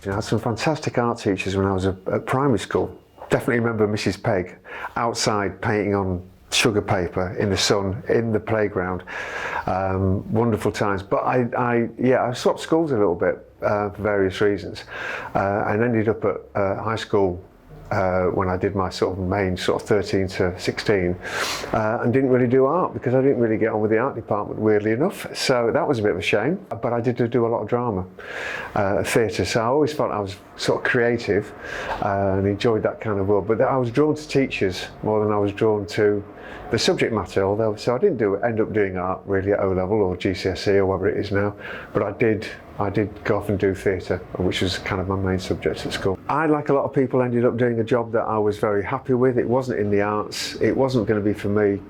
I had some fantastic art teachers when I was at primary school. Definitely remember Mrs. Pegg outside painting on sugar paper in the sun in the playground. Wonderful times. But I swapped schools a little bit for various reasons, and ended up at high school when I did my sort of main sort of 13 to 16, and didn't really do art because I didn't really get on with the art department, weirdly enough. So that was a bit of a shame. But I did do a lot of drama, theatre. So I always felt I was sort of creative and enjoyed that kind of world. But I was drawn to teachers more than I was drawn to the subject matter. Although, so I didn't end up doing art really at O level or GCSE or whatever it is now. But I did go off and do theatre, which was kind of my main subject at school. I, like a lot of people, ended up doing a job that I was very happy with. It wasn't in the arts. It wasn't going to be for me.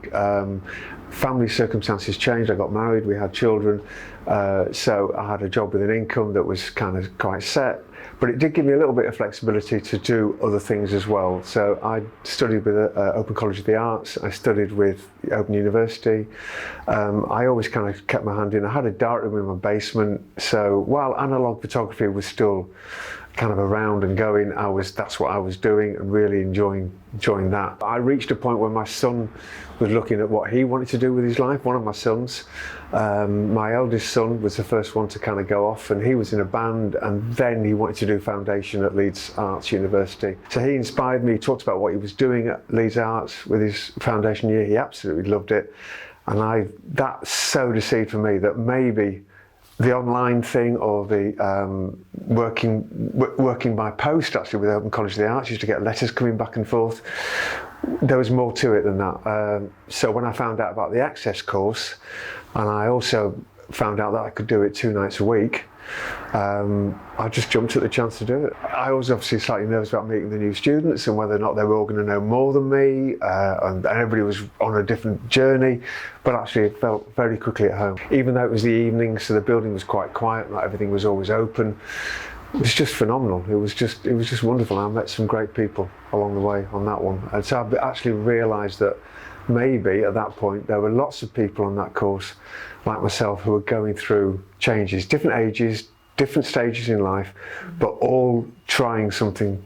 Family circumstances changed. I got married, we had children, so I had a job with an income that was kind of quite set. But it did give me a little bit of flexibility to do other things as well. So I studied with Open College of the Arts. I studied with Open University. I always kind of kept my hand in. I had a dark room in my basement. So while analogue photography was still kind of around and going, that's what I was doing and really enjoying that. I reached a point where my son was looking at what he wanted to do with his life, one of my sons. My eldest son was the first one to kind of go off, and he was in a band, and then he wanted to do foundation at Leeds Arts University. So he inspired me, he talked about what he was doing at Leeds Arts with his foundation year. He absolutely loved it. And that sowed a seed for me that maybe the online thing or the working by post actually with Open College of the Arts, used to get letters coming back and forth. There was more to it than that. So when I found out about the Access course, and I also found out that I could do it 2 nights a week, I just jumped at the chance to do it. I was obviously slightly nervous about meeting the new students and whether or not they were all going to know more than me, and everybody was on a different journey, but actually it felt very quickly at home. Even though it was the evening, so the building was quite quiet, not everything was always open. It was just phenomenal. It was just wonderful. I met some great people along the way on that one. And so I actually realised that maybe at that point there were lots of people on that course like myself who were going through changes, different ages, different stages in life, but all trying something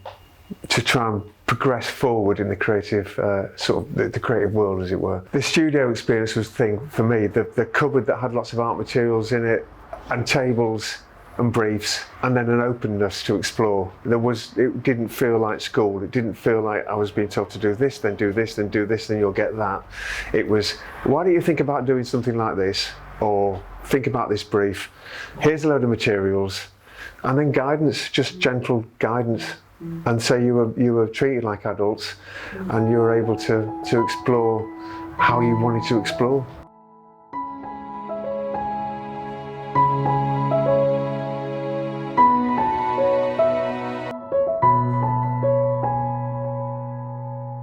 to try and progress forward in the creative sort of the creative world, as it were. The studio experience was the thing for me. The cupboard that had lots of art materials in it, and tables and briefs, and then an openness to explore. It didn't feel like school. It didn't feel like I was being told to do this, then do this, then do this, then you'll get that. It was, why don't you think about doing something like this? Or think about this brief. Here's a load of materials, and then guidance, just gentle guidance. And so you were treated like adults, and you were able to explore how you wanted to explore.